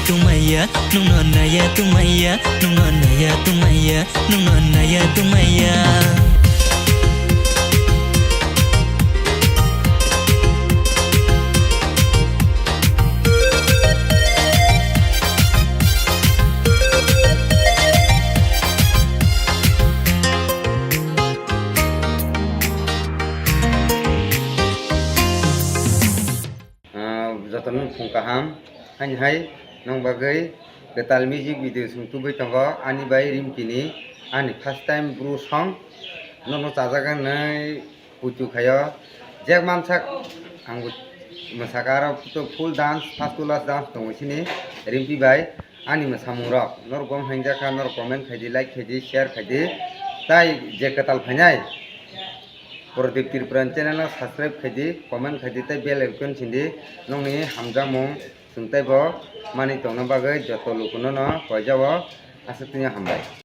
tumaya nungonaya tumaya nungonaya tumaya nungonaya tumaya Jotono phungkaham hai nong bagai getal music video sungtubai tongo ani bai rimkini ani first time bro song nono chajagan nai putu khayo jek mansak angbu masakara to full dance first class dance tongo sini rimpi bai ani masamung rok nor gom hangjaka nor comment khaidi like khaidi share khaidi tai je getal phainai Pradeep Tirpran channel subscribe khaidi comment khaidi tai bell icon sindi nongni hamjamung sungtai bo mani tongna bagai joto lukuno no koijao asatnya hambai.